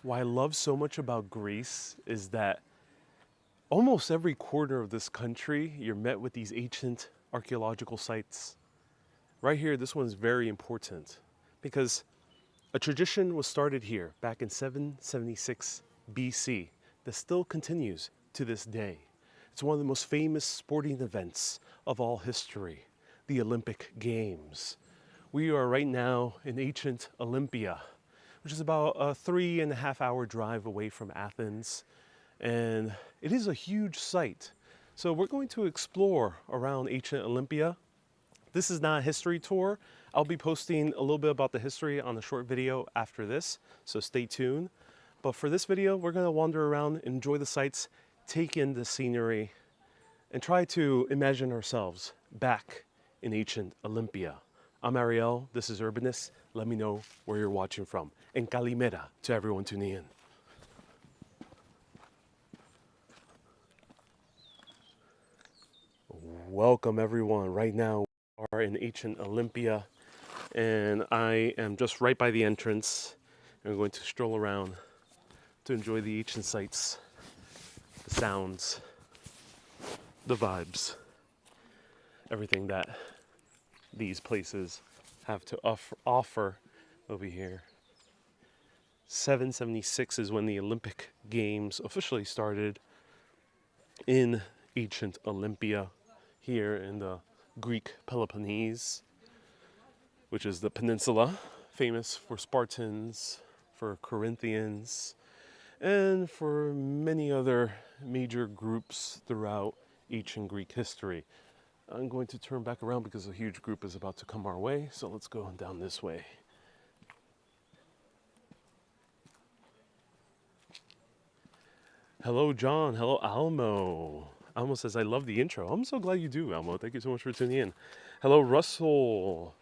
What I love so much about Greece is that almost every corner of this country, you're met with these ancient archaeological sites. Right here, this one is very important because a tradition was started here back in 776 BC that still continues to this day. It's one of the most famous sporting events of all history, the Olympic Games. We are right now in ancient Olympia, which is about a 3.5 hour drive away from Athens. And it is a huge site. So we're going to explore around ancient Olympia. This is not a history tour. I'll be posting a little bit about the history on a short video after this, so stay tuned. But for this video, we're gonna wander around, enjoy the sights, take in the scenery, and try to imagine ourselves back in ancient Olympia. I'm Ariel, this is Urbanist. Let me know where you're watching from. And Kalimera to everyone tuning in. Welcome everyone. Right now we are in ancient Olympia and I am just right by the entrance. I'm going to stroll around to enjoy the ancient sights, the sounds, the vibes, everything that these places have to offer over here. 776 is when the Olympic Games officially started in ancient Olympia here in the Greek Peloponnese, which is the peninsula famous for Spartans, for Corinthians, and for many other major groups throughout ancient Greek history. I'm going to turn back around because a huge group is about to come our way, so let's go down this way. Hello, John. Hello, Almo. Almo says, I love the intro. I'm so glad you do, Almo. Thank you so much for tuning in. Hello, Russell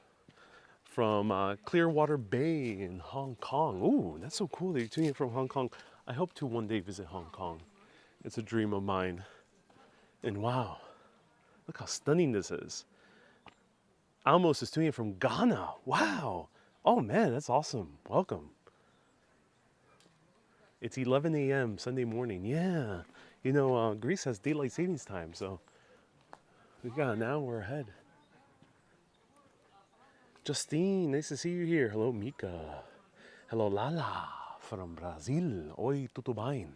from Clearwater Bay in Hong Kong. Ooh, that's so cool that you're tuning in from Hong Kong. I hope to one day visit Hong Kong. It's a dream of mine. And wow, look how stunning this is. Almos is tuning in from Ghana. Wow. Oh man, that's awesome. Welcome. It's 11 a.m. Sunday morning. Yeah. You know, Greece has daylight savings time, so we got an hour ahead. Justine, nice to see you here. Hello, Mika. Hello, Lala from Brazil. Oi, tudo bem?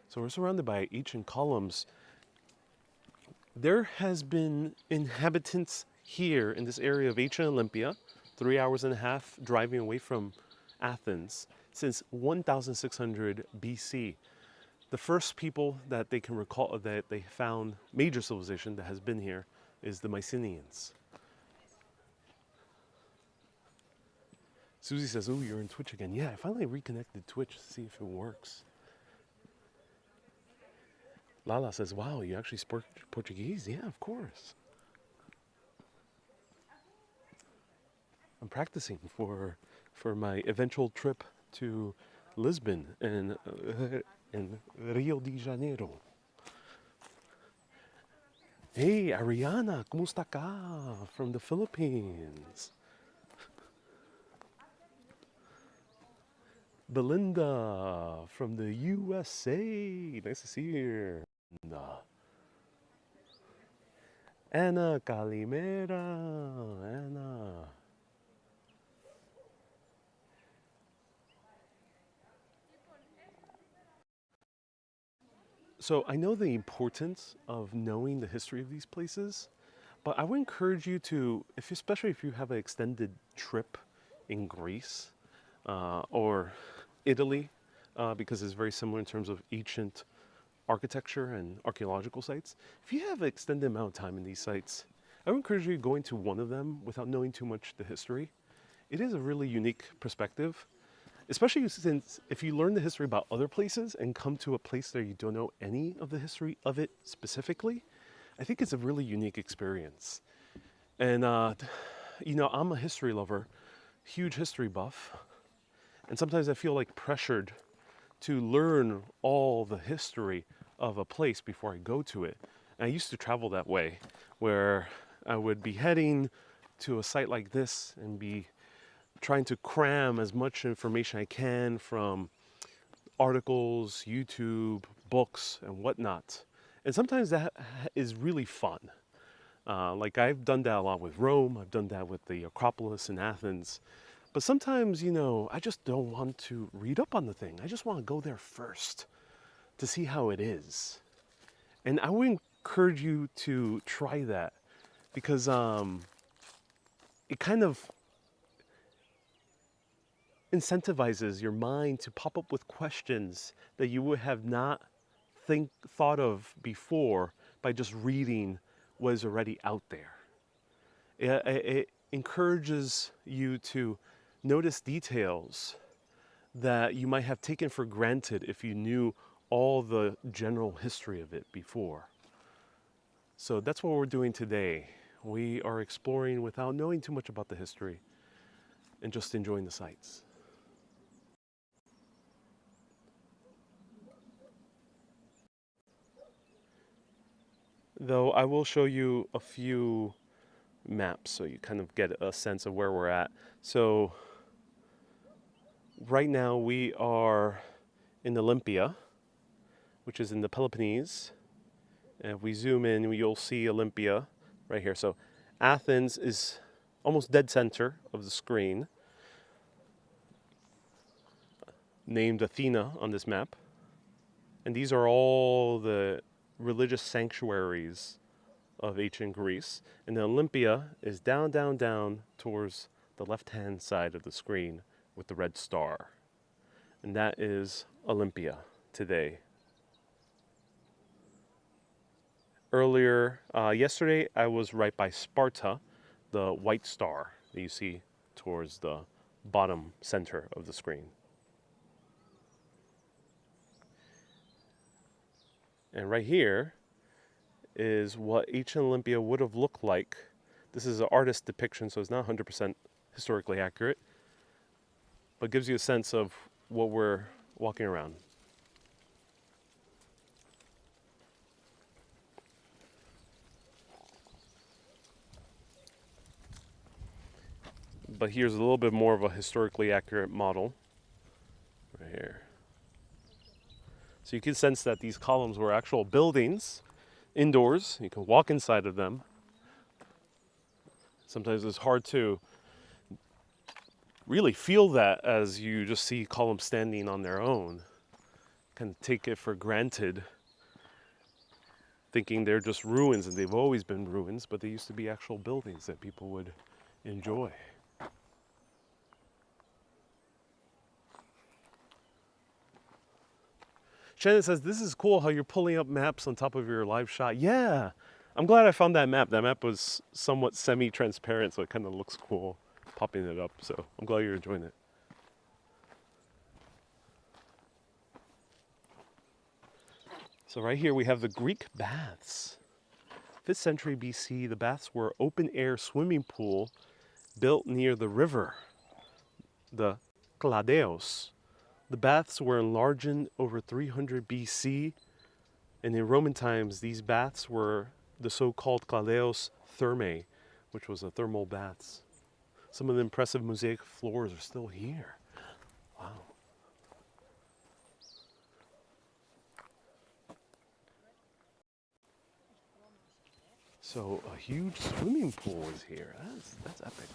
So we're surrounded by ancient columns. There has been inhabitants here in this area of ancient Olympia, 3.5 hours driving away from Athens, since 1600 BC. The first people that they can recall that they found major civilization that has been here is the Mycenaeans. Susie says, "Ooh, you're in Twitch again." Yeah, I finally reconnected Twitch to see if it works. Lala says, "Wow, you actually spoke Portuguese?" Yeah, of course. I'm practicing for my eventual trip to Lisbon and Rio de Janeiro. Hey, Ariana, kumusta ka? From the Philippines. Belinda from the USA. Nice to see you here. Anna Kalimera. Anna. So I know the importance of knowing the history of these places, but I would encourage you to, especially if you have an extended trip in Greece or Italy, because it's very similar in terms of ancient architecture and archaeological sites. If you have an extended amount of time in these sites, I would encourage you to go into one of them without knowing too much the history. It is a really unique perspective, especially since if you learn the history about other places and come to a place that you don't know any of the history of it specifically, I think it's a really unique experience. And, you know, I'm a history lover, huge history buff, and sometimes I feel like pressured to learn all the history of a place before I go to it. And I used to travel that way, where I would be heading to a site like this and be trying to cram as much information I can from articles, YouTube, books, and whatnot. And sometimes that is really fun. Like I've done that a lot with Rome, I've done that with the Acropolis in Athens. But sometimes, I just don't want to read up on the thing. I just want to go there first to see how it is. And I would encourage you to try that because it kind of incentivizes your mind to pop up with questions that you would have not thought of before by just reading what is already out there. It encourages you to notice details that you might have taken for granted if you knew all the general history of it before. So that's what we're doing today. We are exploring without knowing too much about the history and just enjoying the sights. Though I will show you a few maps so you kind of get a sense of where we're at. So right now we are in Olympia, which is in the Peloponnese. And if we zoom in, you'll see Olympia right here. So Athens is almost dead center of the screen, named Athena on this map. And these are all the religious sanctuaries of ancient Greece. And then Olympia is down, down, down towards the left-hand side of the screen with the red star. And that is Olympia today. Earlier, yesterday, I was right by Sparta, the white star that you see towards the bottom center of the screen. And right here is what ancient Olympia would have looked like. This is an artist depiction, so it's not 100% historically accurate, but gives you a sense of what we're walking around. But here's a little bit more of a historically accurate model right here. So you can sense that these columns were actual buildings indoors. You can walk inside of them. Sometimes it's hard to really feel that as you just see columns standing on their own. Kind of take it for granted, thinking they're just ruins, and they've always been ruins, but they used to be actual buildings that people would enjoy. Shannon says, this is cool how you're pulling up maps on top of your live shot. Yeah, I'm glad I found that map. That map was somewhat semi-transparent, so it kind of looks cool popping it up. So I'm glad you're enjoying it. So right here we have the Greek baths. 5th century BC, the baths were open-air swimming pool built near the river, the Cladeos. The baths were enlarged over 300 BC, and in Roman times, these baths were the so-called Cladeos Thermae, which was a thermal baths. Some of the impressive mosaic floors are still here. Wow. So a huge swimming pool is here. That's epic.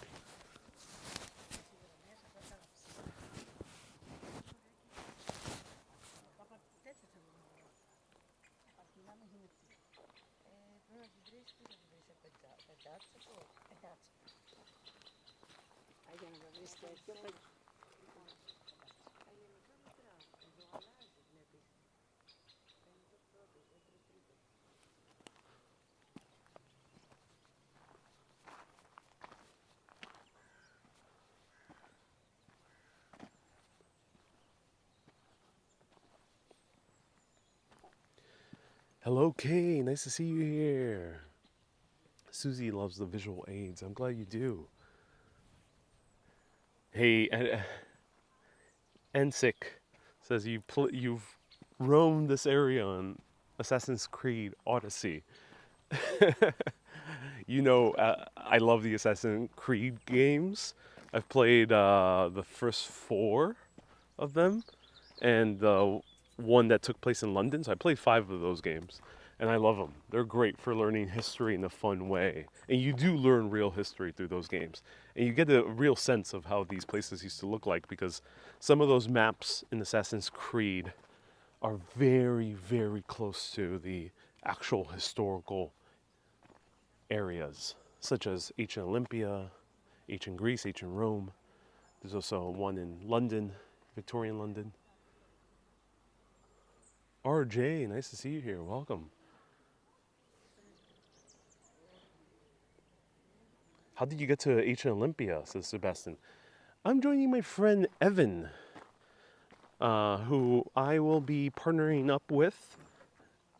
Hello, Kay. Nice to see you here. Susie loves the visual aids. I'm glad you do. Hey, Ensik says you've roamed this area on Assassin's Creed Odyssey. I love the Assassin's Creed games, I've played the first 4 of them, and the one that took place in London. So I played 5 of those games, and I love them. They're great for learning history in a fun way, and you do learn real history through those games, and you get a real sense of how these places used to look like, because some of those maps in Assassin's Creed are very, very close to the actual historical areas, such as ancient Olympia, ancient Greece, ancient Rome. There's also one in London, Victorian London. RJ, nice to see you here. Welcome. How did you get to ancient Olympia, says Sebastian. I'm joining my friend Evan, who I will be partnering up with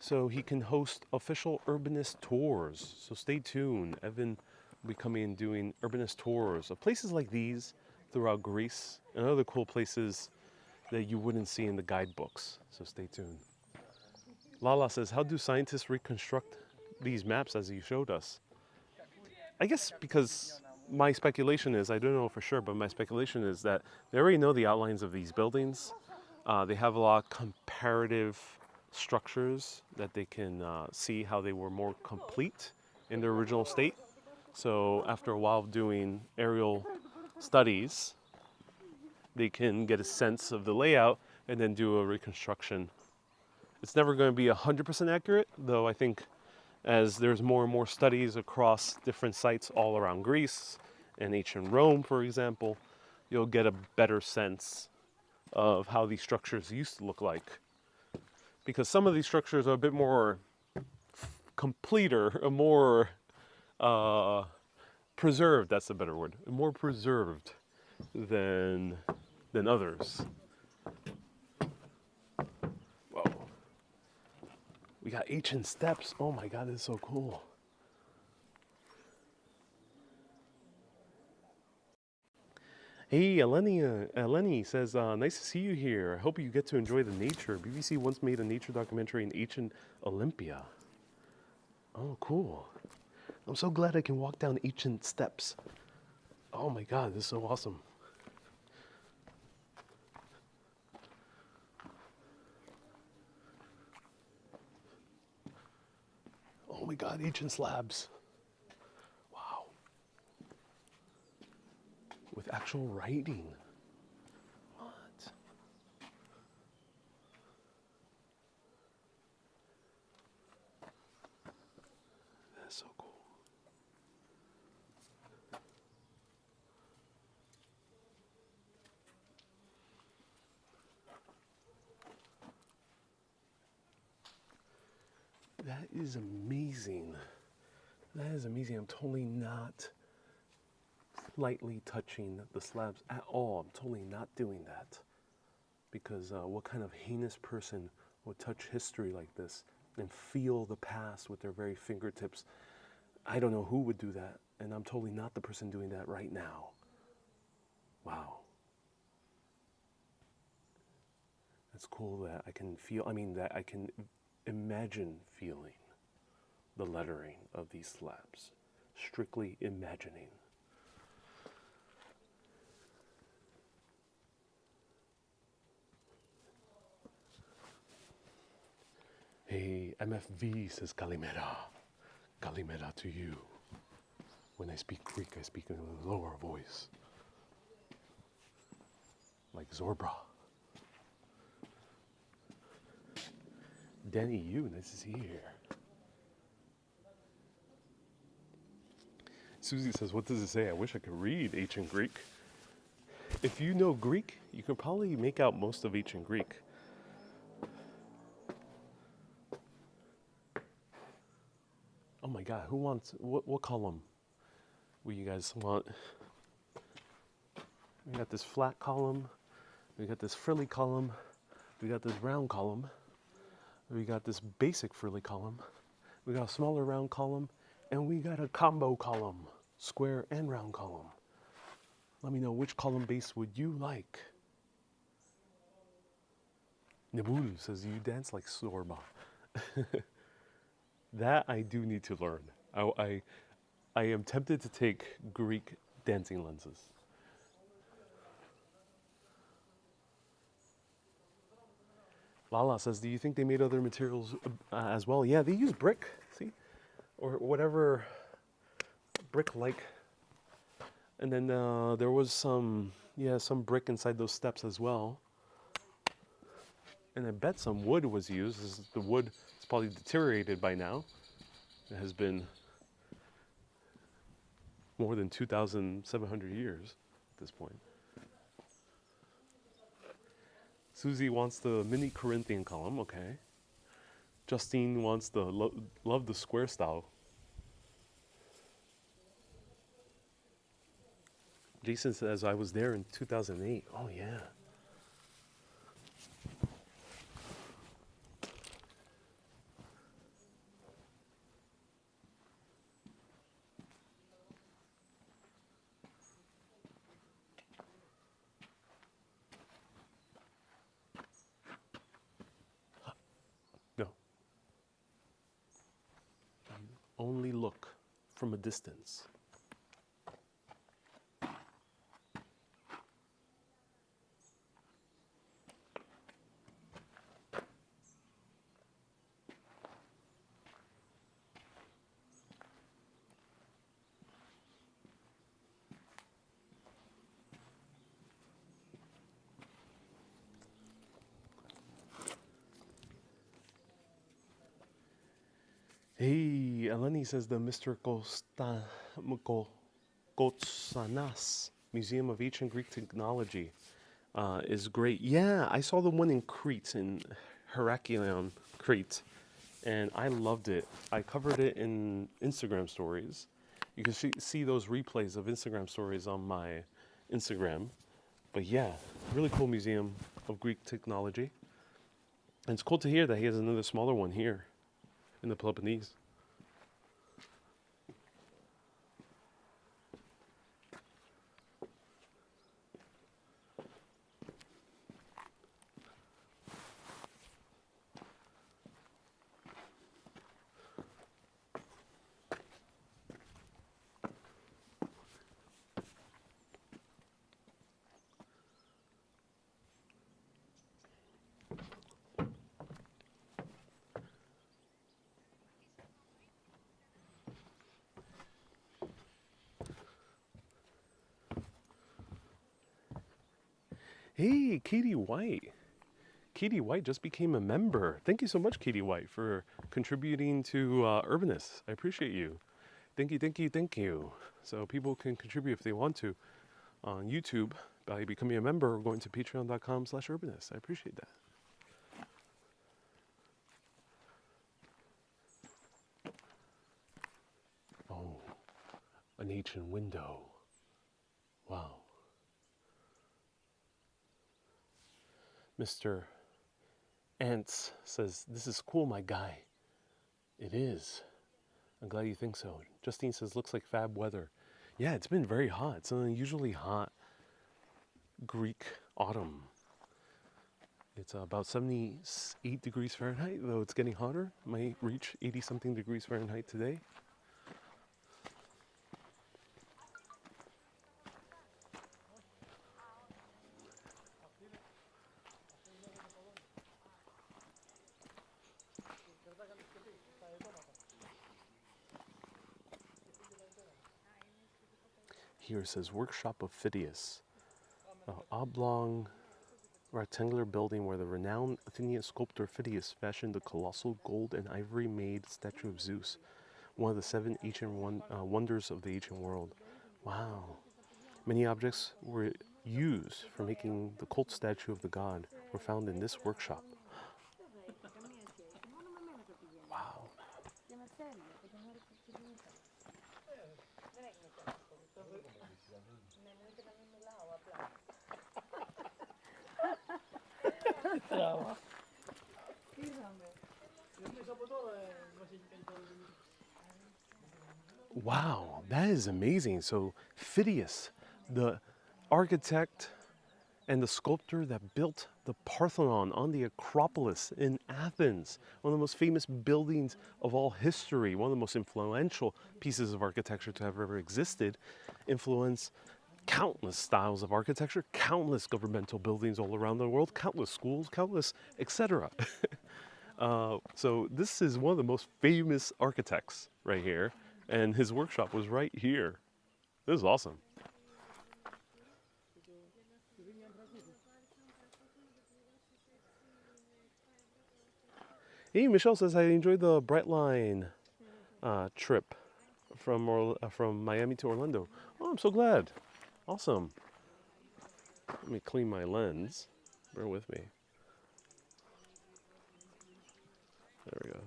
so he can host official urbanist tours. So stay tuned. Evan will be coming and doing urbanist tours of places like these throughout Greece and other cool places that you wouldn't see in the guidebooks. So stay tuned. Lala says, how do scientists reconstruct these maps as you showed us? I guess because my speculation is, I don't know for sure, but my speculation is that they already know the outlines of these buildings. They have a lot of comparative structures that they can see how they were more complete in their original state. So after a while of doing aerial studies, they can get a sense of the layout and then do a reconstruction. It's never going to be 100% accurate, though I think as there's more and more studies across different sites all around Greece and ancient Rome, for example, you'll get a better sense of how these structures used to look like. Because some of these structures are a bit more completer, more preserved, that's a better word, more preserved than others. Whoa. We got ancient steps. Oh my God, this is so cool. Hey, Eleni says, nice to see you here. I hope you get to enjoy the nature. BBC once made a nature documentary in ancient Olympia. Oh, cool. I'm so glad I can walk down ancient steps. Oh my God, this is so awesome. Oh my God, ancient slabs. Wow. With actual writing. What? That's so cool. That is amazing. That is amazing. I'm totally not lightly touching the slabs at all. I'm totally not doing that. Because what kind of heinous person would touch history like this and feel the past with their very fingertips? I don't know who would do that. And I'm totally not the person doing that right now. Wow. It's cool that I can feel, that I can imagine feeling the lettering of these slabs. Strictly imagining. Hey, MFV says Kalimera. Kalimera to you. When I speak Greek, I speak in a lower voice. Like Zorbra. Danny Yu, nice to see you here. Susie says, what does it say? I wish I could read ancient Greek. If you know Greek, you can probably make out most of ancient Greek. Oh my God, who wants, what column will you guys want? We got this flat column, we got this frilly column, we got this round column, we got this basic frilly column, we got a smaller round column, and we got a combo column, square and round column. Let me know which column base would you like? Nibulu says, you dance like Sorba. That I do need to learn. I am tempted to take Greek dancing lenses. Lala says, do you think they made other materials as well? Yeah, they use brick, see? Or whatever brick-like. And then there was some brick inside those steps as well. And I bet some wood was used. The wood is probably deteriorated by now. It has been more than 2,700 years at this point. Susie wants the mini Corinthian column, okay. Justine wants the love the square style. Jason says I was there in 2008. Oh yeah. No. Only look from a distance. Hey, Eleni says the Mystical Kotsanas Museum of Ancient Greek Technology is great. Yeah, I saw the one in Crete, in Heraklion, Crete, and I loved it. I covered it in Instagram stories. You can see those replays of Instagram stories on my Instagram. But yeah, really cool museum of Greek technology. And it's cool to hear that he has another smaller one here in the Peloponnese. Hey, Katie White. Katie White just became a member. Thank you so much, Katie White, for contributing to Urbanist. I appreciate you. Thank you, thank you, thank you. So people can contribute if they want to on YouTube by becoming a member or going to patreon.com/urbanist. I appreciate that. Oh, an ancient window. Wow. Mr. Ants says, this is cool, my guy. It is. I'm glad you think so. Justine says, looks like fab weather. Yeah, it's been very hot. It's an unusually hot Greek autumn. It's about 78 degrees Fahrenheit, though it's getting hotter. Might reach 80-something degrees Fahrenheit today. Here it says, workshop of Phidias. An oblong rectangular building where the renowned Athenian sculptor Phidias fashioned the colossal gold and ivory made statue of Zeus, one of the 7 ancient wonders of the ancient world. Wow. Many objects were used for making the cult statue of the god were found in this workshop. Wow. Wow, that is amazing. So Phidias, the architect and the sculptor that built the Parthenon on the Acropolis in Athens, one of the most famous buildings of all history, one of the most influential pieces of architecture to have ever existed, influenced countless styles of architecture, countless governmental buildings all around the world, countless schools, countless, etc. So this is one of the most famous architects right here, and his workshop was right here. This is awesome. Hey, Michelle says, I enjoyed the Brightline trip from Miami to Orlando. Oh, I'm so glad. Awesome. Let me clean my lens. Bear with me. There we go.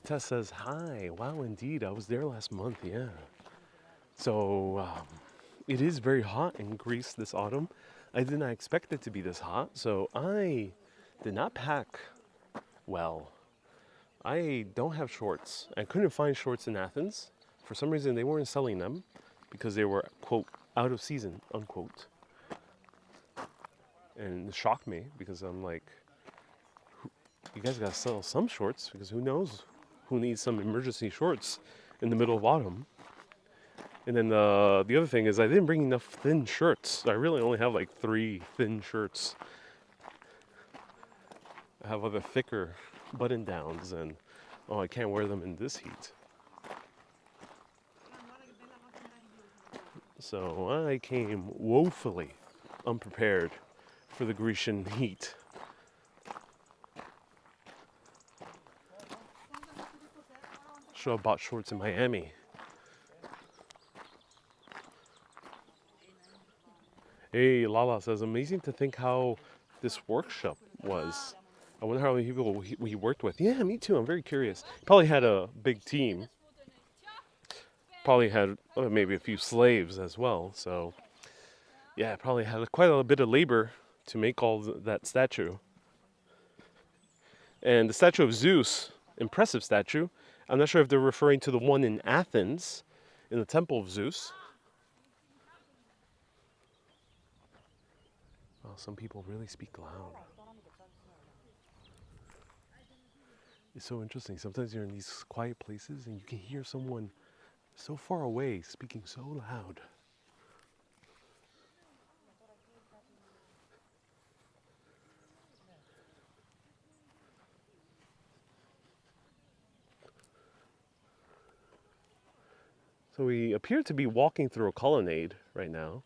Tess says, hi. Wow, indeed. I was there last month, yeah. So, it is very hot in Greece this autumn. I did not expect it to be this hot, so I did not pack well. I don't have shorts. I couldn't find shorts in Athens. For some reason, they weren't selling them because they were, quote, out of season, unquote. And it shocked me because I'm like, you guys gotta sell some shorts because who knows who needs some emergency shorts in the middle of autumn. And then the other thing is I didn't bring enough thin shirts. I really only have like 3 thin shirts. I have other thicker button downs and I can't wear them in this heat. So I came woefully unprepared for the Grecian heat. Should have bought shorts in Miami. Hey, Lala says, amazing to think how this workshop was. I wonder how many people we worked with. Yeah, me too. I'm very curious. Probably had a big team. Probably had maybe a few slaves as well. So, yeah, probably had quite a bit of labor to make all that statue. And the statue of Zeus, impressive statue. I'm not sure if they're referring to the one in Athens, in the Temple of Zeus. Well, some people really speak loud. It's so interesting. Sometimes you're in these quiet places and you can hear someone so far away speaking so loud. So we appear to be walking through a colonnade right now.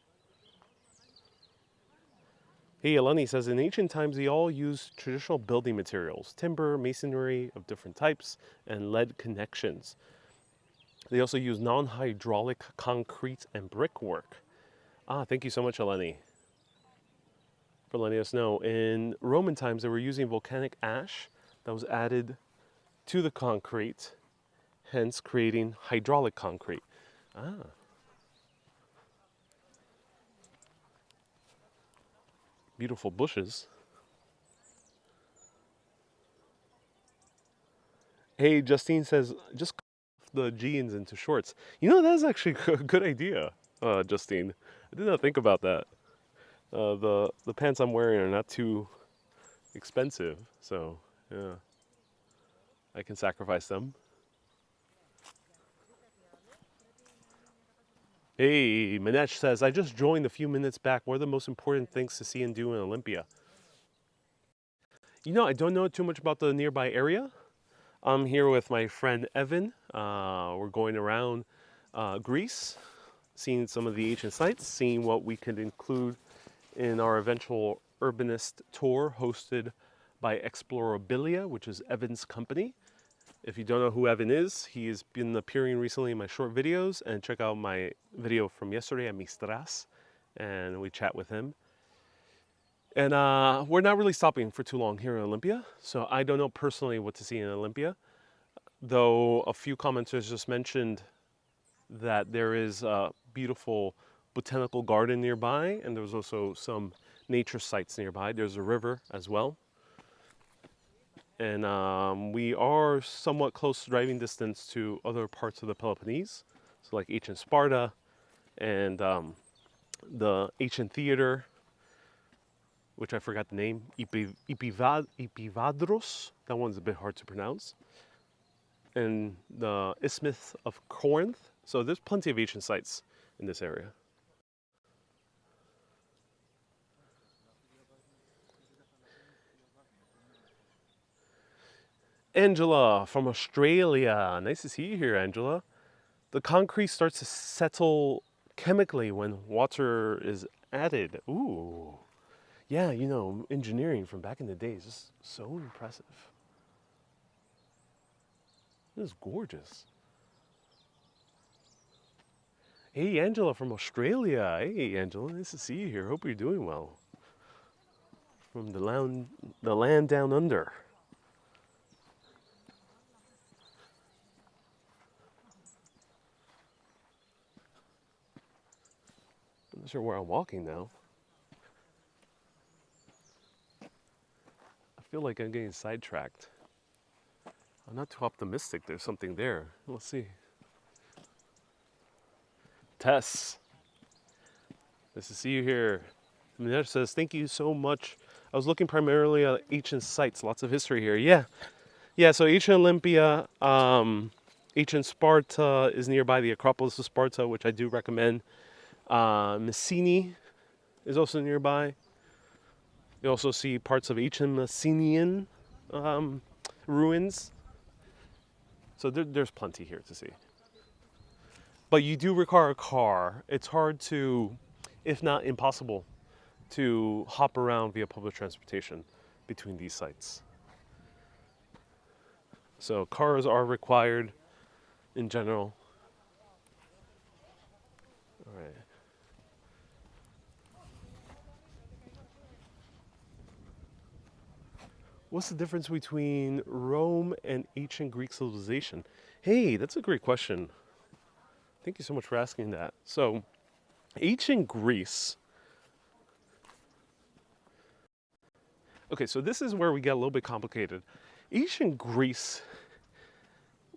Hey, Eleni says, in ancient times, they all used traditional building materials, timber, masonry of different types, and lead connections. They also used non-hydraulic concrete and brickwork. Thank you so much, Eleni, for letting us know. In Roman times, they were using volcanic ash that was added to the concrete, hence creating hydraulic concrete. Beautiful bushes. Hey, Justine says, just the jeans into shorts. You know, that's actually a good idea, Justine. I did not think about that. The pants I'm wearing are not too expensive, so yeah, I can sacrifice them. Hey, Manesh says, I just joined a few minutes back. What are the most important things to see and do in Olympia? You know, I don't know too much about the nearby area. I'm here with my friend Evan. We're going around Greece, seeing some of the ancient sites, seeing what we could include in our eventual urbanist tour hosted by Explorabilia, which is Evan's company. If you don't know who Evan is, he's been appearing recently in my short videos, and check out my video from yesterday at Mistras, and we chat with him. And we're not really stopping for too long here in Olympia, so I don't know personally what to see in Olympia, though a few commenters just mentioned that there is a beautiful botanical garden nearby, and there's also some nature sites nearby. There's a river as well. And we are somewhat close driving distance to other parts of the Peloponnese, so like ancient Sparta and the ancient theater, which I forgot the name, Epivadros, that one's a bit hard to pronounce, and the Isthmus of Corinth, So there's plenty of ancient sites in this area. Angela from Australia. Nice to see you here, Angela. The concrete starts to settle chemically when water is added. Ooh. Yeah, you know, engineering from back in the day is just so impressive. This is gorgeous. Hey, Angela from Australia. Hey, Angela, nice to see you here. Hope you're doing well. From the land down under. I'm not sure where I'm walking now. I feel like I'm getting sidetracked. I'm not too optimistic. There's something there. Let's see. Tess, nice to see you here. Minesh says, thank you so much. I was looking primarily at ancient sites. Lots of history here. Yeah. So ancient Olympia, ancient Sparta is nearby, the Acropolis of Sparta, which I do recommend. Messini is also nearby. You also see parts of ancient Messenian ruins. So there's plenty here to see. But you do require a car. It's hard to, if not impossible, to hop around via public transportation between these sites. So cars are required in general. All right. What's the difference between Rome and ancient Greek civilization? Hey, that's a great question. Thank you so much for asking that. So, ancient Greece. Okay, so this is where we get a little bit complicated. Ancient Greece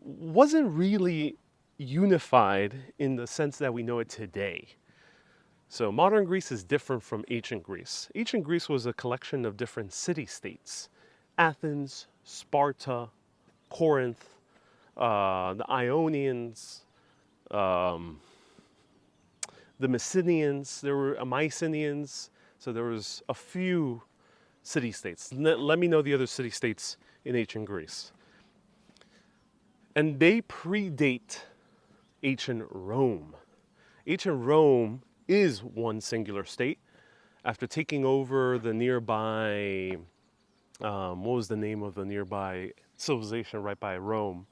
wasn't really unified in the sense that we know it today. So, modern Greece is different from ancient Greece. Ancient Greece was a collection of different city-states. Athens, Sparta, Corinth, the Ionians, the Mycenaeans, there were Mycenaeans, so there was a few city-states. Let me know the other city-states in ancient Greece. And they predate ancient Rome. Ancient Rome is one singular state. After taking over the nearby, what was the name of the nearby civilization right by Rome?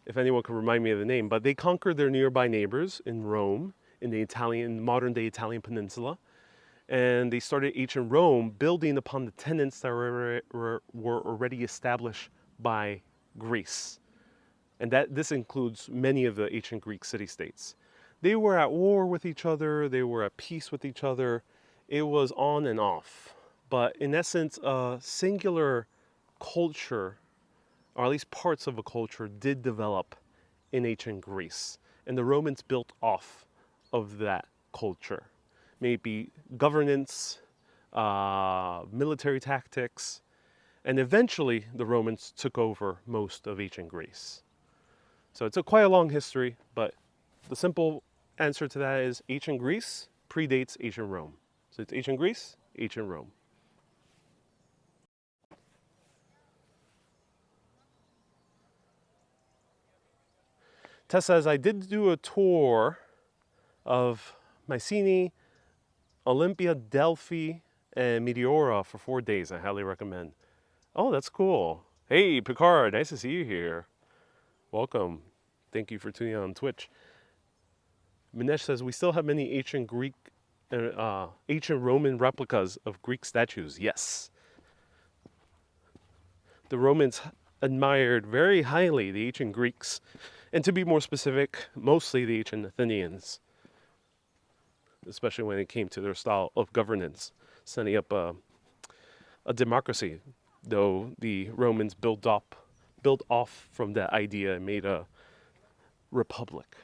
If anyone could remind me of the name, but they conquered their nearby neighbors in Rome, in the modern day Italian peninsula, and they started ancient Rome building upon the tenets that were already established by Greece. And this includes many of the ancient Greek city-states. They were at war with each other, they were at peace with each other, it was on and off. But in essence, a singular culture, or at least parts of a culture, did develop in ancient Greece. And the Romans built off of that culture. Maybe governance, military tactics, and eventually the Romans took over most of ancient Greece. So it's quite a long history, but the simple answer to that is ancient Greece predates ancient Rome. So it's ancient Greece, ancient Rome. Tess says, I did do a tour of Mycenae, Olympia, Delphi, and Meteora for 4 days. I highly recommend. Oh, that's cool. Hey, Picard, nice to see you here. Welcome. Thank you for tuning in on Twitch. Minesh says, we still have many ancient Roman replicas of Greek statues. Yes. The Romans admired very highly the ancient Greeks, and to be more specific, mostly the ancient Athenians, especially when it came to their style of governance, setting up a democracy, though the Romans built off from that idea and made a republic.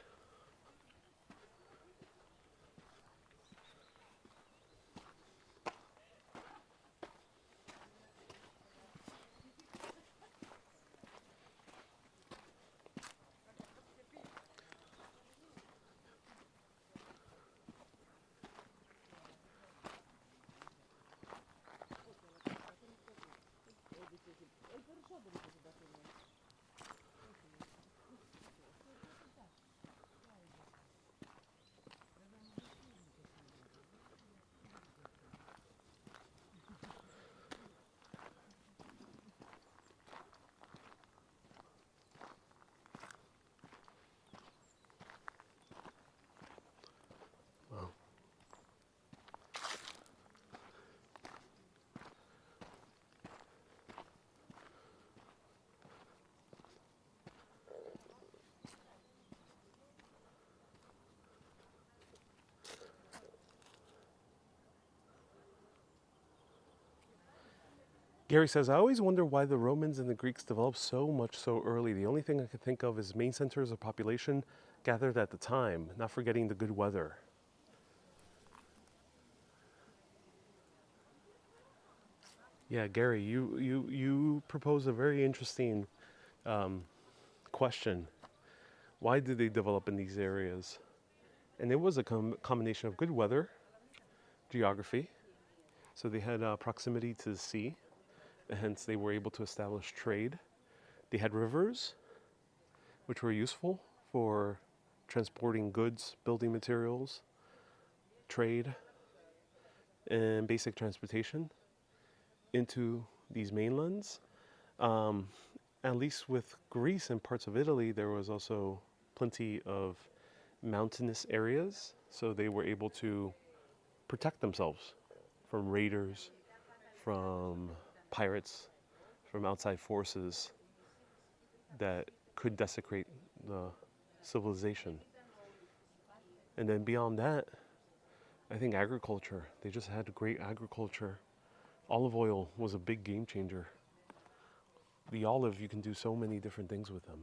Gary says, I always wonder why the Romans and the Greeks developed so much so early. The only thing I can think of is main centers of population gathered at the time, not forgetting the good weather. Yeah, Gary, you propose a very interesting question. Why did they develop in these areas? And it was a combination of good weather, geography. So they had proximity to the sea, and hence they were able to establish trade. They had rivers, which were useful for transporting goods, building materials, trade, and basic transportation into these mainlands. At least with Greece and parts of Italy, there was also plenty of mountainous areas, so they were able to protect themselves from raiders, from pirates, from outside forces that could desecrate the civilization. And then beyond that, I think agriculture. They just had great agriculture. Olive oil was a big game changer. The olive, you can do so many different things with them.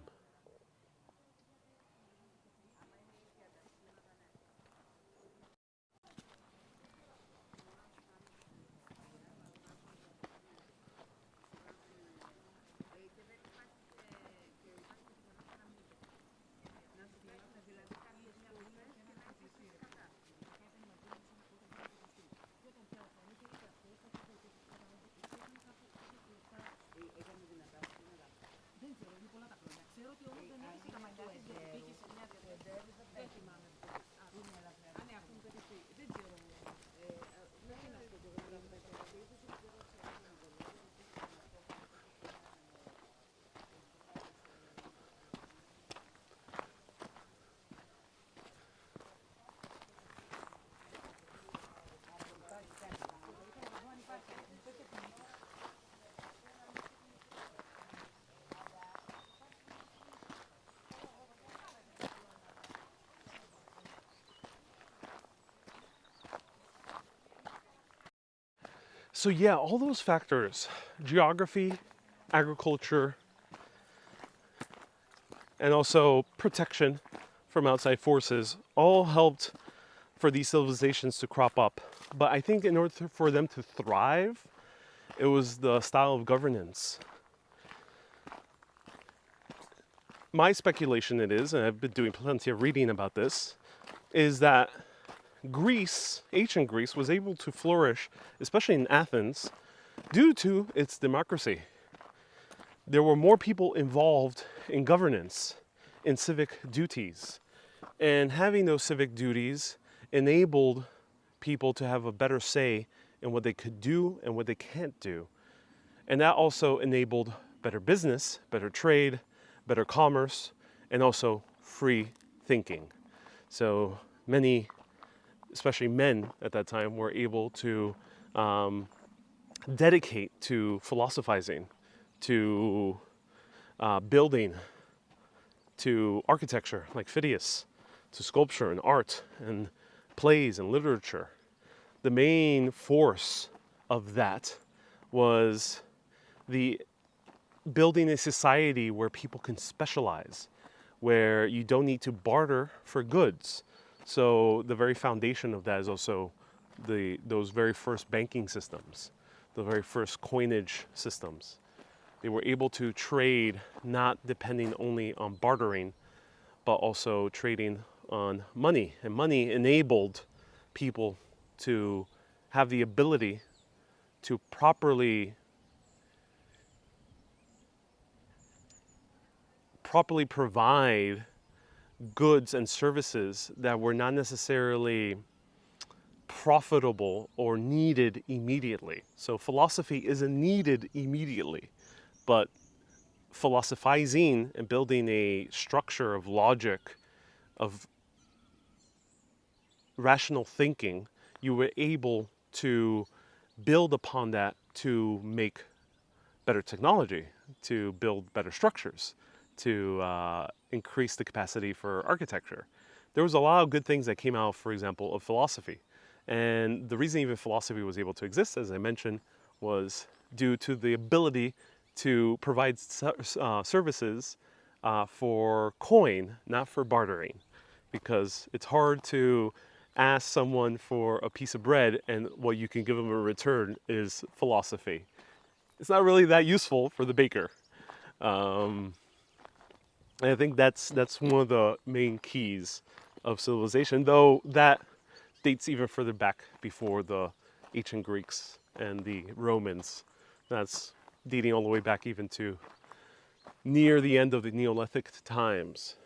So yeah, all those factors, geography, agriculture, and also protection from outside forces, all helped for these civilizations to crop up. But I think in order for them to thrive, it was the style of governance. My speculation it is, and I've been doing plenty of reading about this, is that Greece, ancient Greece, was able to flourish, especially in Athens, due to its democracy. There were more people involved in governance, in civic duties. And having those civic duties enabled people to have a better say in what they could do and what they can't do. And that also enabled better business, better trade, better commerce, and also free thinking. So many, especially men at that time, were able to dedicate to philosophizing, to building, to architecture like Phidias, to sculpture and art and plays and literature. The main force of that was the building a society where people can specialize, where you don't need to barter for goods. So the very foundation of that is also those very first banking systems, the very first coinage systems. They were able to trade not depending only on bartering, but also trading on money. And money enabled people to have the ability to properly provide goods and services that were not necessarily profitable or needed immediately. So philosophy isn't needed immediately, but philosophizing and building a structure of logic, of rational thinking, you were able to build upon that to make better technology, to build better structures, to increase the capacity for architecture. There was a lot of good things that came out, for example, of philosophy. And the reason even philosophy was able to exist, as I mentioned, was due to the ability to provide services for coin, not for bartering, because it's hard to ask someone for a piece of bread and what you can give them in return is philosophy. It's not really that useful for the baker. And I think that's one of the main keys of civilization, though that dates even further back before the ancient Greeks and the Romans. That's dating all the way back even to near the end of the Neolithic times.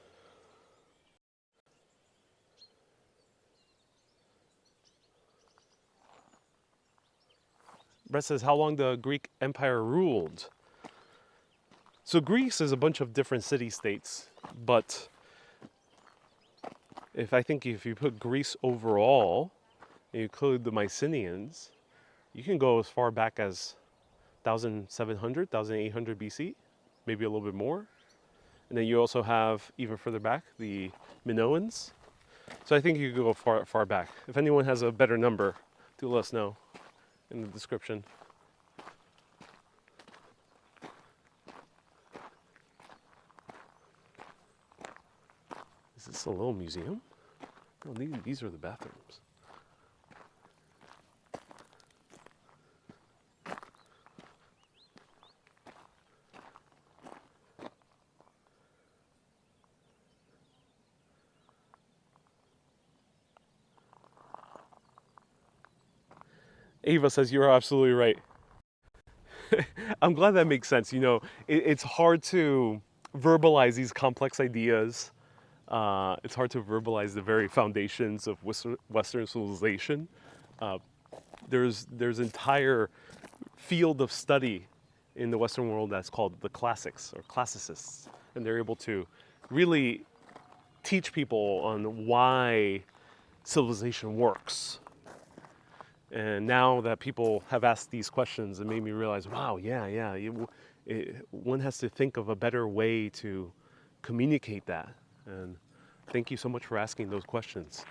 Brett says, how long the Greek Empire ruled? So Greece is a bunch of different city-states, but if you put Greece overall, and you include the Mycenaeans, you can go as far back as 1700, 1800 BC, maybe a little bit more. And then you also have, even further back, the Minoans. So I think you could go far back. If anyone has a better number, do let us know in the description. Is this a little museum? Oh, these are the bathrooms. Ava says, you're absolutely right. I'm glad that makes sense. You know, it's hard to verbalize these complex ideas. It's hard to verbalize the very foundations of Western civilization. There's entire field of study in the Western world that's called the classics or classicists, and they're able to really teach people on why civilization works. And now that people have asked these questions, it made me realize, wow, one has to think of a better way to communicate that. And thank you so much for asking those questions,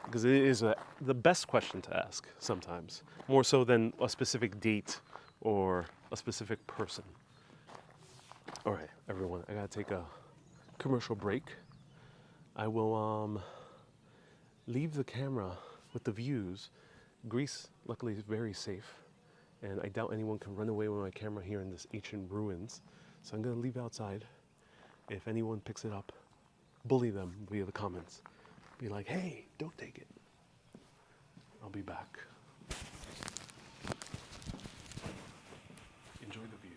because it is the best question to ask sometimes, more so than a specific date or a specific person. All right, everyone, I gotta take a commercial break. I will leave the camera with the views. Greece, luckily, is very safe, and I doubt anyone can run away with my camera here in this ancient ruins. So I'm gonna leave it outside. If anyone picks it up, bully them via the comments. Be like, hey, don't take it. I'll be back. Enjoy the views.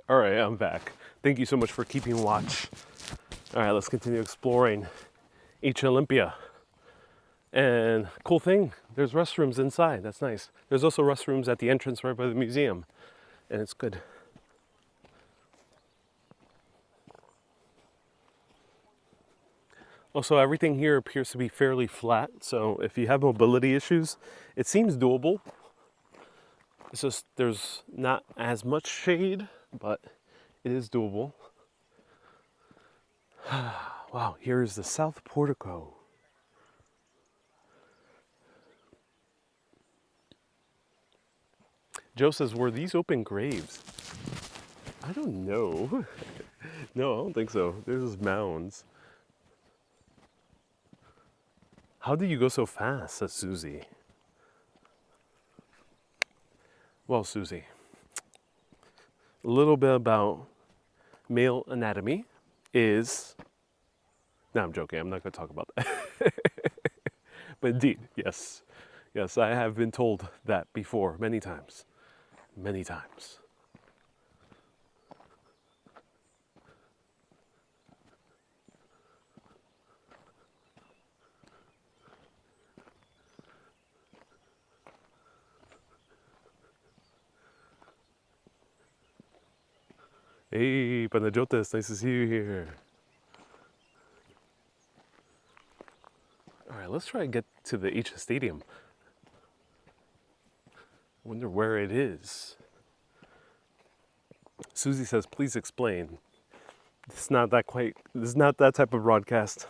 All right, I'm back. Thank you so much for keeping watch. All right, let's continue exploring ancient Olympia. And cool thing, there's restrooms inside. That's nice. There's also restrooms at the entrance right by the museum, and it's good. Also, everything here appears to be fairly flat, so if you have mobility issues, it seems doable. It's just there's not as much shade, but it is doable. Wow, here's the South Portico. Joe says, were these open graves? I don't know. No, I don't think so. There's just mounds. How did you go so fast? Says Susie. Well, Susie, a little bit about male anatomy is... No, I'm joking. I'm not going to talk about that. But indeed, yes. Yes, I have been told that before many times. Many times. Hey, Panajotes, nice to see you here. All right, let's try to get to the ancient stadium. Wonder where it is. Susie says, please explain. It's not that quite, this is not that type of broadcast.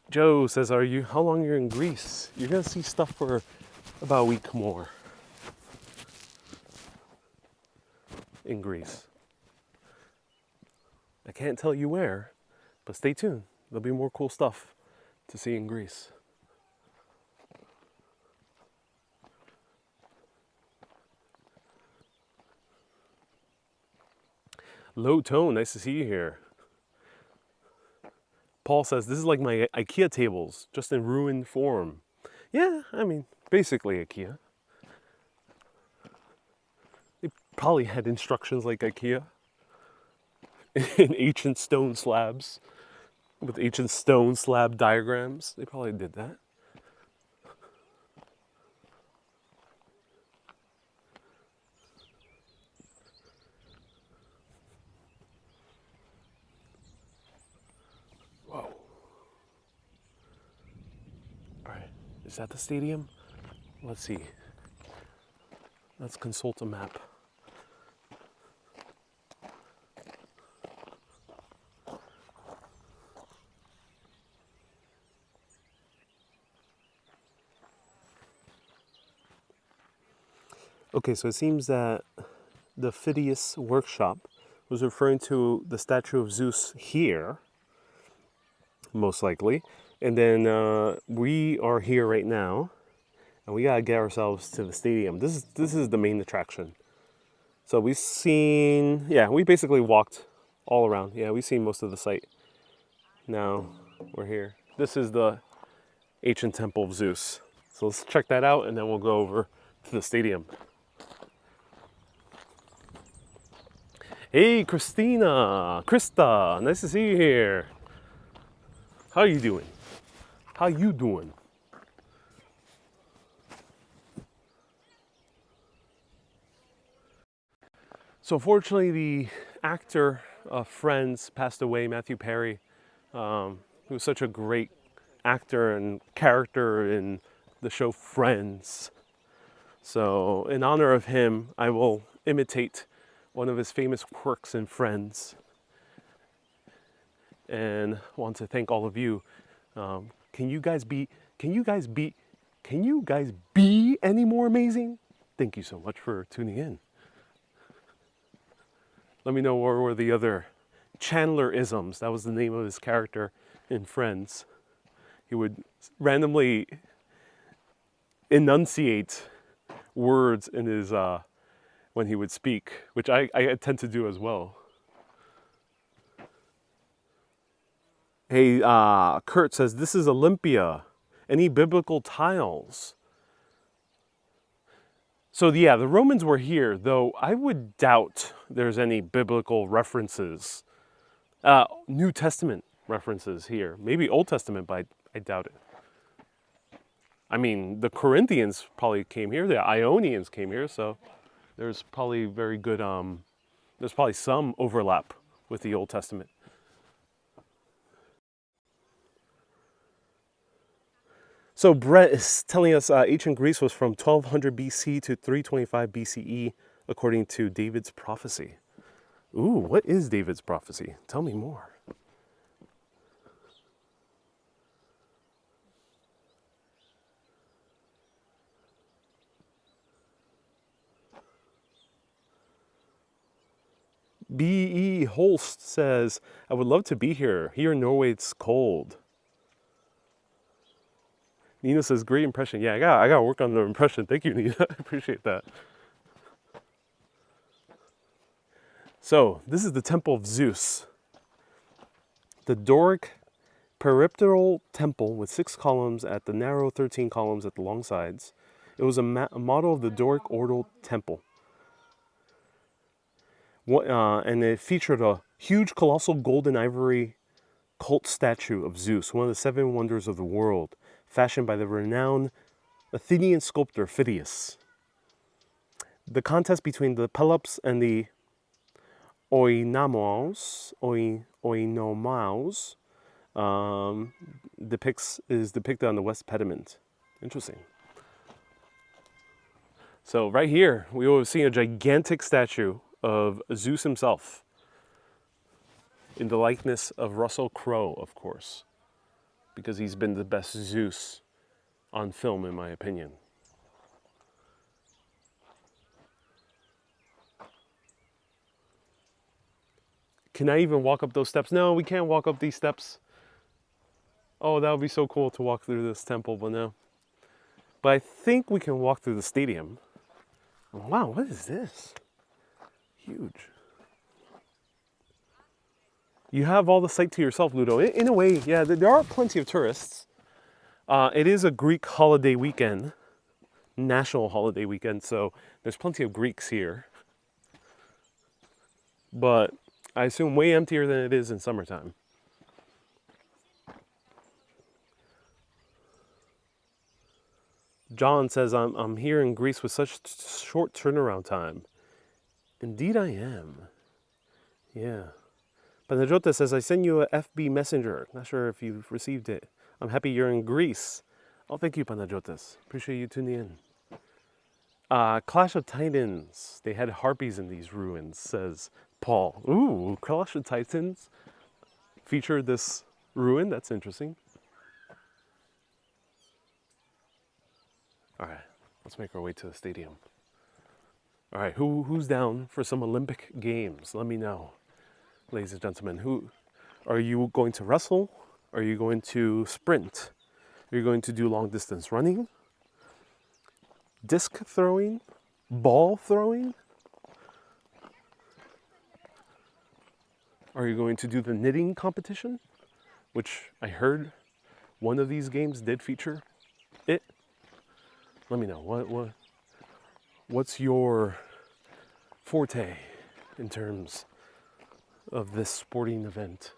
Joe says, how long you're in Greece? You're gonna see stuff for about a week more in Greece. I can't tell you where, but stay tuned. There'll be more cool stuff to see in Greece. Low Tone, nice to see you here. Paul says, this is like my IKEA tables, just in ruined form. Yeah, I mean, basically IKEA. They probably had instructions like IKEA in ancient stone slabs with ancient stone slab diagrams. They probably did that. Whoa. All right, is that the stadium? Let's see. Let's consult a map. Okay, so it seems that the Phidias workshop was referring to the statue of Zeus here, most likely. And then we are here right now, and we gotta get ourselves to the stadium. This is the main attraction. So we've seen, yeah, we basically walked all around. Yeah, we've seen most of the site. Now we're here. This is the ancient Temple of Zeus. So let's check that out, and then we'll go over to the stadium. Hey, Krista, nice to see you here. How you doing? How you doing? So fortunately, the actor of Friends passed away, Matthew Perry, who was such a great actor and character in the show Friends. So in honor of him, I will imitate one of his famous quirks in Friends, and want to thank all of you. Can you guys be any more amazing? Thank you so much for tuning in. Let me know where were the other Chandler-isms. That was the name of his character in Friends. He would randomly enunciate words in his when he would speak, which I tend to do as well. Hey, Kurt says, this is Olympia. Any biblical tiles? So yeah, the Romans were here, though I would doubt there's any biblical references, New Testament references here. Maybe Old Testament, but I doubt it. I mean, the Corinthians probably came here, the Ionians came here, so there's probably very good, there's probably some overlap with the Old Testament. So Brett is telling us ancient Greece was from 1200 BC to 325 BCE, according to David's prophecy. Ooh, what is David's prophecy? Tell me more. B.E. Holst says, I would love to be here. Here in Norway, it's cold. Nina says, great impression. Yeah, I got to work on the impression. Thank you, Nina. I appreciate that. So, this is the Temple of Zeus. The Doric peripteral temple with 6 columns at the narrow, 13 columns at the long sides. It was a model of the Doric orbital temple. And it featured a huge, colossal gold and ivory cult statue of Zeus, one of the 7 wonders of the world, fashioned by the renowned Athenian sculptor Phidias. The contest between the Pelops and the Oinomaus is depicted on the west pediment. Interesting. So right here, we will see a gigantic statue of Zeus himself, in the likeness of Russell Crowe, of course, because he's been the best Zeus on film, in my opinion. Can I even walk up those steps? No, we can't walk up these steps. Oh, that would be so cool to walk through this temple, but no. But I think we can walk through the stadium. Wow, what is this? Huge. You have all the site to yourself, Ludo. In a way, yeah, there are plenty of tourists. It is a Greek holiday weekend, national holiday weekend, so there's plenty of Greeks here. But I assume way emptier than it is in summertime. John says, I'm here in Greece with such short turnaround time. Indeed I am. Yeah. Panajota says, I sent you a FB messenger. Not sure if you've received it. I'm happy you're in Greece. Oh, thank you, Panajotas. Appreciate you tuning in. Clash of Titans. They had harpies in these ruins, says Paul. Ooh, Clash of Titans featured this ruin. That's interesting. All right, let's make our way to the stadium. All right, who's down for some Olympic Games? Let me know, ladies and gentlemen. Who are you going to wrestle? Are you going to sprint? Are you going to do long distance running? Disc throwing? Ball throwing? Are you going to do the knitting competition? Which I heard one of these games did feature it. Let me know, what's your forte in terms of this sporting event?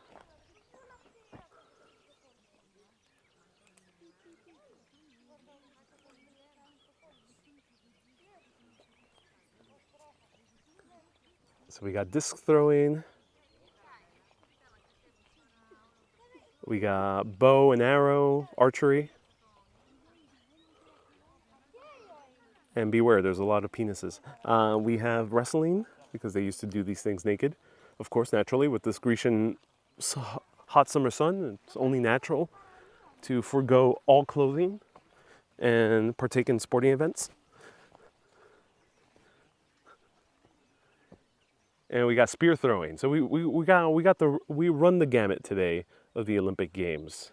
So we got disc throwing, we got bow and arrow, archery. And beware, there's a lot of penises. We have wrestling, because they used to do these things naked. Of course, naturally, with this Grecian hot summer sun, it's only natural to forego all clothing and partake in sporting events. And we got spear throwing. So we run the gamut today of the Olympic Games.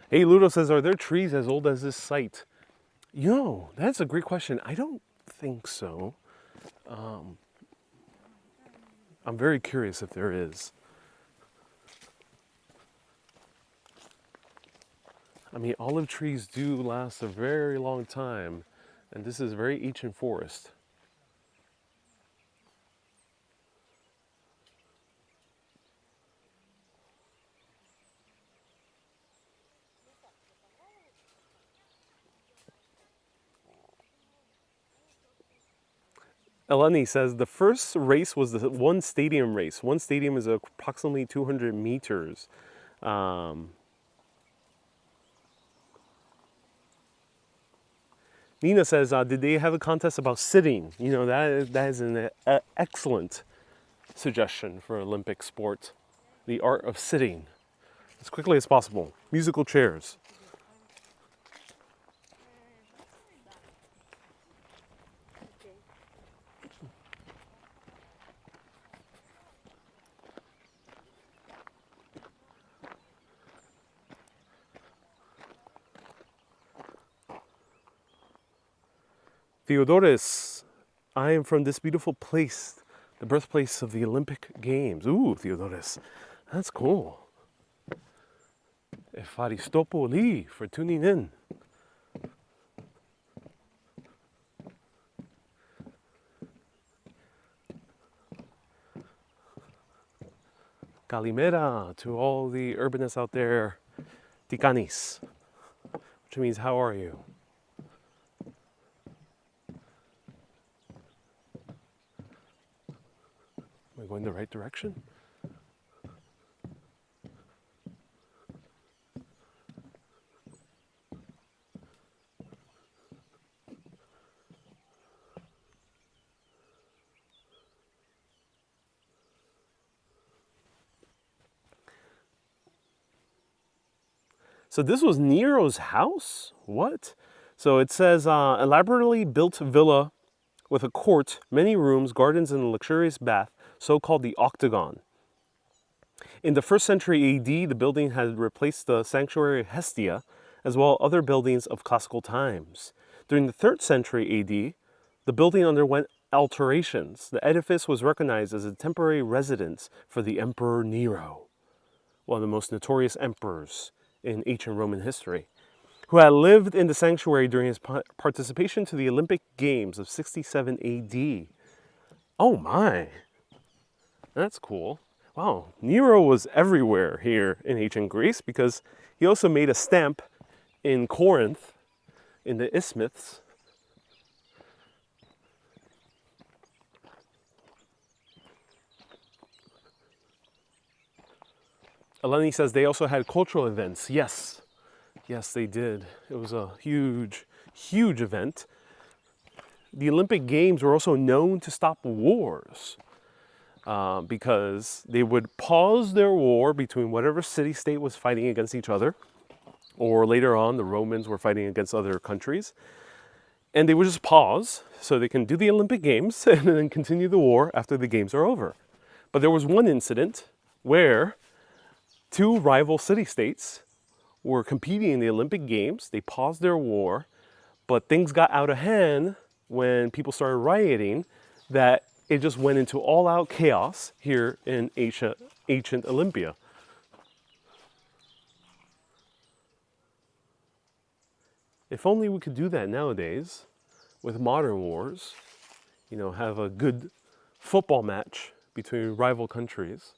Hey, Ludo says, are there trees as old as this site? That's a great question. I don't think so. I'm very curious if there is. I mean, olive trees do last a very long time, and this is a very ancient forest. Eleni says the first race was the one stadium race. One stadium is approximately 200 meters. Um, Nina says, did they have a contest about sitting? That is an excellent suggestion for Olympic sport. The art of sitting as quickly as possible. Musical chairs. Theodorus, I am from this beautiful place, the birthplace of the Olympic Games. Ooh, Theodorus, that's cool. Efaristopoli for tuning in. Kalimera to all the urbanists out there. Tikanis, which means how are you? Am I going the right direction? So this was Nero's house? What? So it says, elaborately built villa with a court, many rooms, gardens, and a luxurious bath, so-called the Octagon. In the 1st century AD, the building had replaced the sanctuary of Hestia, as well as other buildings of classical times. During the 3rd century AD, the building underwent alterations. The edifice was recognized as a temporary residence for the Emperor Nero, one of the most notorious emperors in ancient Roman history, who had lived in the sanctuary during his participation to the Olympic Games of 67 AD. Oh my, that's cool. Wow, Nero was everywhere here in ancient Greece because he also made a stamp in Corinth, in the Isthmus. Eleni says they also had cultural events. Yes, they did. It was a huge, huge event. The Olympic Games were also known to stop wars because they would pause their war between whatever city-state was fighting against each other, or later on the Romans were fighting against other countries, and they would just pause so they can do the Olympic Games and then continue the war after the games are over. But there was one incident where 2 rival city-states were competing in the Olympic Games. They paused their war, but things got out of hand when people started rioting that it just went into all-out chaos here in ancient Olympia. If only we could do that nowadays with modern wars, have a good football match between rival countries.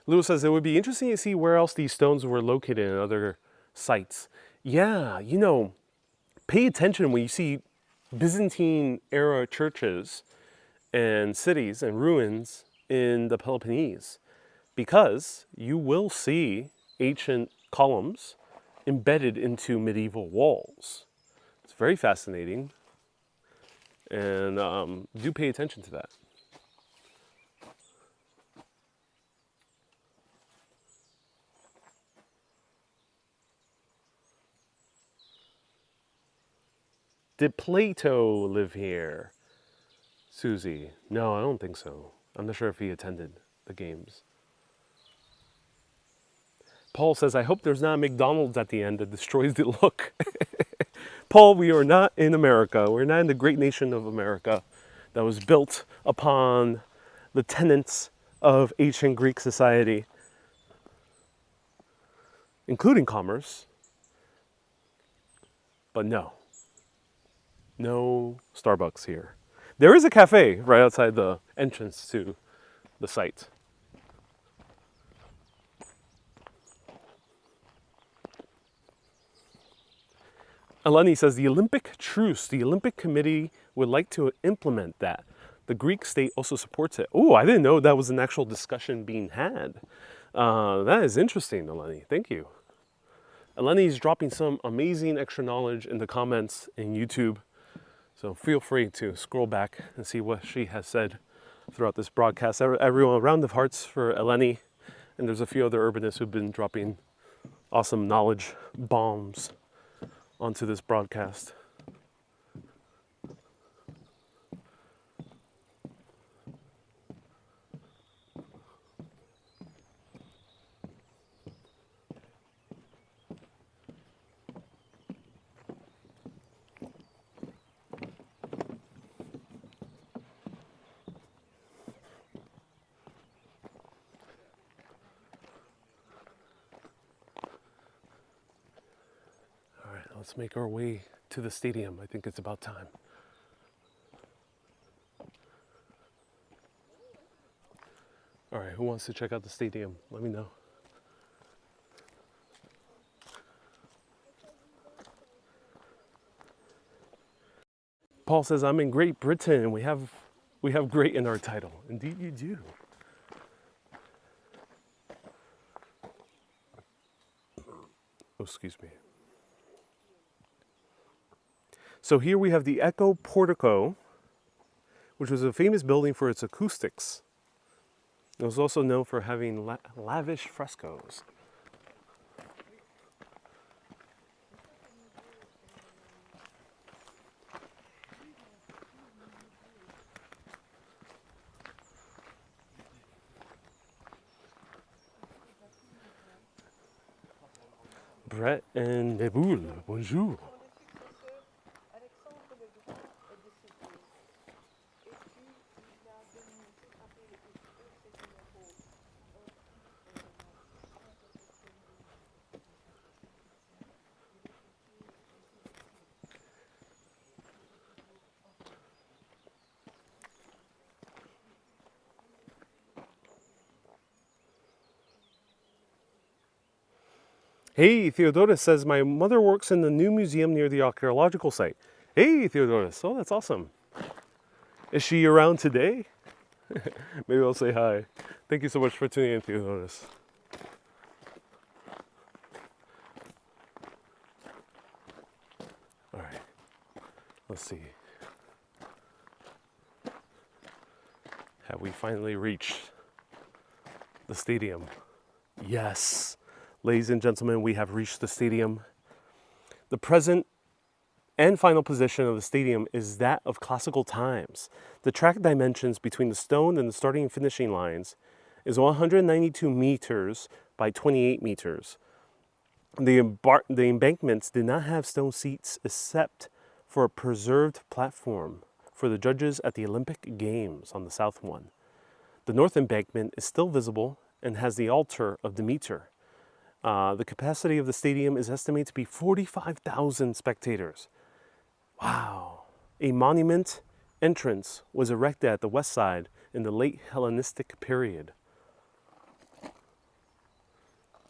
Lewis says it would be interesting to see where else these stones were located in other sites. Yeah, pay attention when you see Byzantine era churches and cities and ruins in the Peloponnese, because you will see ancient columns embedded into medieval walls. It's very fascinating, and do pay attention to that. Did Plato live here? Susie, no, I don't think so. I'm not sure if he attended the games. Paul says, I hope there's not a McDonald's at the end that destroys the look. Paul, we are not in America. We're not in the great nation of America that was built upon the tenets of ancient Greek society, including commerce. But no Starbucks here. There is a cafe right outside the entrance to the site. Eleni says, the Olympic truce, the Olympic Committee would like to implement that. The Greek state also supports it. Oh, I didn't know that was an actual discussion being had. That is interesting, Eleni. Thank you. Eleni is dropping some amazing extra knowledge in the comments in YouTube. So feel free to scroll back and see what she has said throughout this broadcast. Everyone, a round of hearts for Eleni. And there's a few other urbanists who've been dropping awesome knowledge bombs onto this broadcast. Let's make our way to the stadium. I think it's about time. All right, who wants to check out the stadium? Let me know. Paul says, I'm in Great Britain. We have great in our title. Indeed you do. Oh, excuse me. So here we have the Echo Portico, which was a famous building for its acoustics. It was also known for having lavish frescoes. Brett and Neboul, bonjour. Hey, Theodorus says, my mother works in the new museum near the archaeological site. Hey, Theodorus. Oh, that's awesome. Is she around today? Maybe I'll say hi. Thank you so much for tuning in, Theodorus. All right. Let's see. Have we finally reached the stadium? Yes. Ladies and gentlemen, we have reached the stadium. The present and final position of the stadium is that of classical times. The track dimensions between the stone and the starting and finishing lines is 192 meters by 28 meters. The embankments did not have stone seats except for a preserved platform for the judges at the Olympic Games on the south one. The north embankment is still visible and has the altar of Demeter. The capacity of the stadium is estimated to be 45,000 spectators. Wow. A monument entrance was erected at the west side in the late Hellenistic period.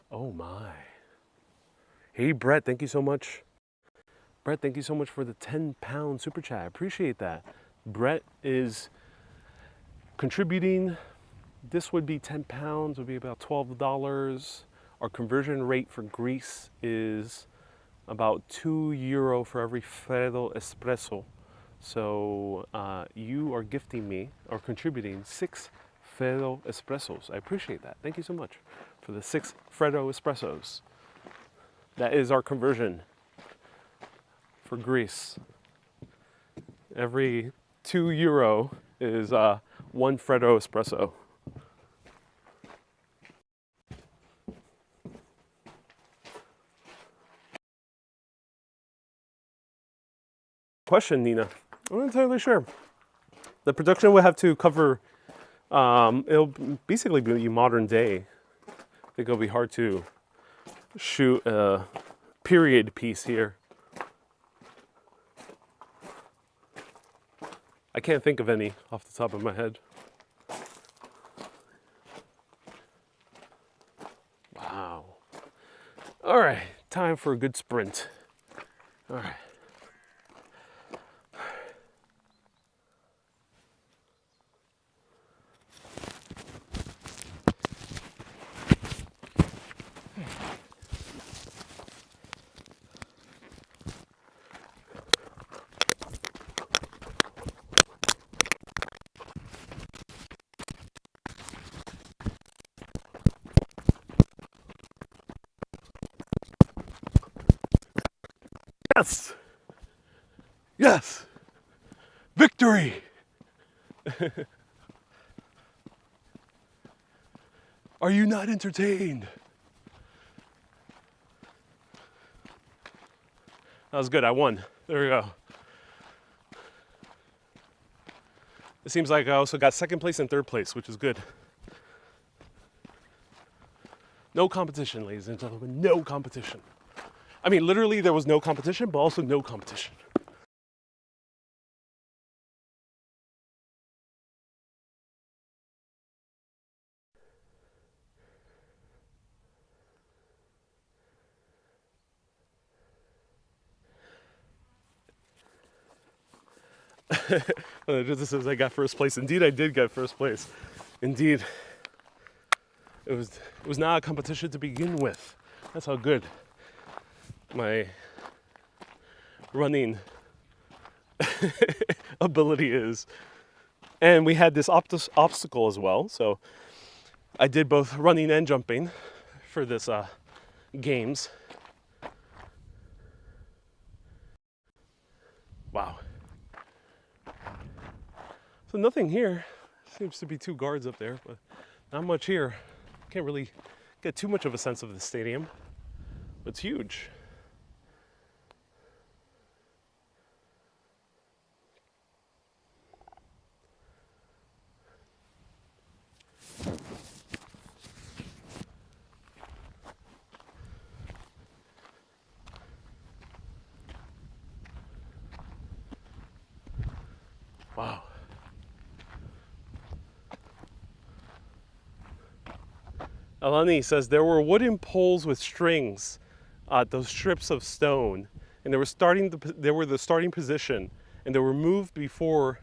Oh my. Hey Brett, thank you so much. Brett, thank you so much for the 10-pound super chat. I appreciate that. Brett is contributing. This would be 10 pounds, would be about $12. Our conversion rate for Greece is about €2 for every Freddo espresso. So you are gifting me or contributing 6 Freddo espressos. I appreciate that. Thank you so much for the 6 Freddo espressos. That is our conversion for Greece. Every €2 is 1 Freddo espresso. question, Nina. I'm not entirely sure. The production will have to cover, it'll basically be modern day. I think it'll be hard to shoot a period piece here. I can't think of any off the top of my head. Wow. All right, time for a good sprint. All right. Yes! Yes! Victory! Are you not entertained? That was good, I won. There we go. It seems like I also got second place and third place, which is good. No competition, ladies and gentlemen, no competition. I mean, literally there was no competition, but also no competition. This says I got first place. Indeed, I did get first place. Indeed. It was not a competition to begin with. That's how good my running ability is. And we had this obstacle as well. So I did both running and jumping for this games. Wow. So nothing here. Seems to be two guards up there, but not much here. Can't really get too much of a sense of the stadium. It's huge. Wow. Alani says there were wooden poles with strings, those strips of stone, and they were the starting position, and they were moved before,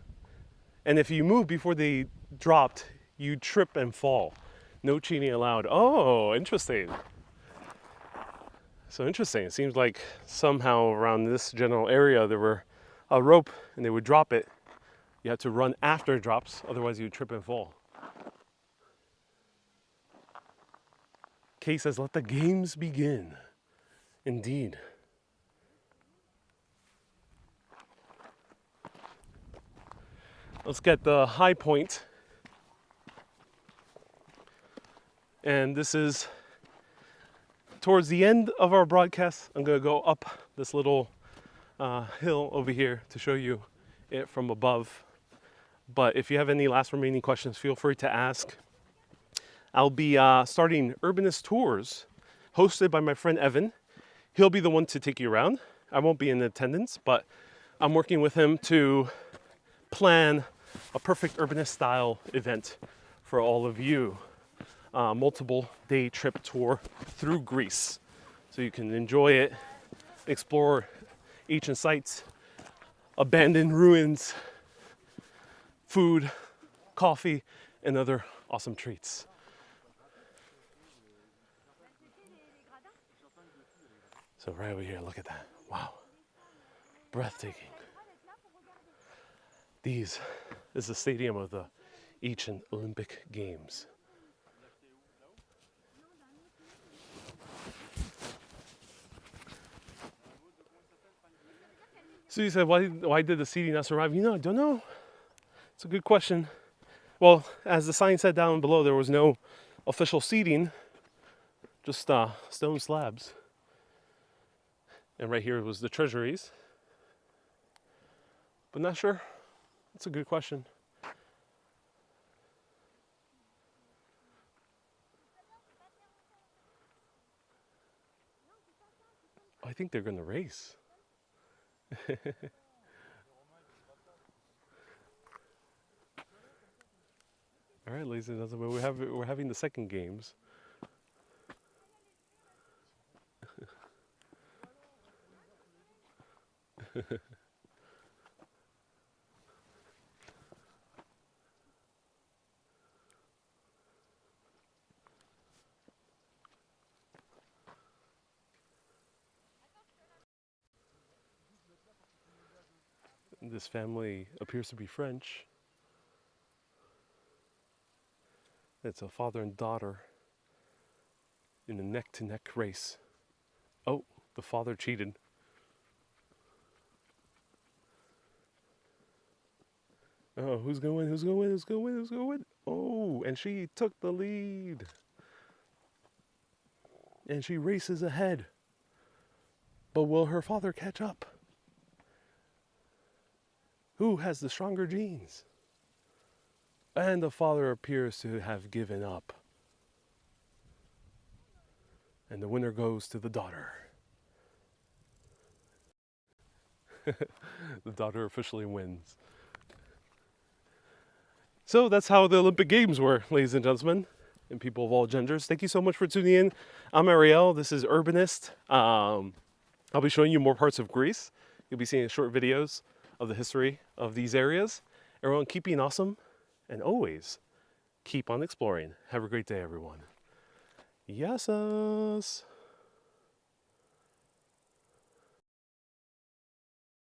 and if you moved before they dropped, you'd trip and fall. No cheating allowed. Oh, interesting. So interesting. It seems like somehow around this general area there were a rope, and they would drop it. You had to run after it drops, otherwise you'd trip and fall. Kay says, let the games begin. Indeed. Let's get the high point. And this is towards the end of our broadcast. I'm going to go up this little hill over here to show you it from above. But if you have any last remaining questions, feel free to ask. I'll be starting Urbanist Tours, hosted by my friend Evan. He'll be the one to take you around. I won't be in attendance, but I'm working with him to plan a perfect urbanist style event for all of you. Multiple day trip tour through Greece. So you can enjoy it, explore ancient sites, abandoned ruins, food, coffee, and other awesome treats. So right over here, look at that. Wow. Breathtaking. This is the stadium of the ancient Olympic Games. So you said, why did the seating not survive? You know, I don't know. It's a good question. Well, as the sign said down below, there was no official seating, just stone slabs. And right here was the treasuries. but not sure. That's a good question. I think they're gonna race. All right, ladies and gentlemen, we're having the second games. This family appears to be French. It's a father and daughter in a neck-to-neck race. Oh, the father cheated. Oh, who's gonna win? Who's gonna win? Who's gonna win? Who's gonna win? Oh, and she took the lead. And she races ahead. But will her father catch up? Who has the stronger genes? And the father appears to have given up. And the winner goes to the daughter. The daughter officially wins. So that's how the Olympic Games were, ladies and gentlemen, and people of all genders. Thank you so much for tuning in. I'm Ariel. This is Urbanist. I'll be showing you more parts of Greece. You'll be seeing short videos of the history of these areas. Everyone, keep being awesome, and always keep on exploring. Have a great day, everyone. Yassas!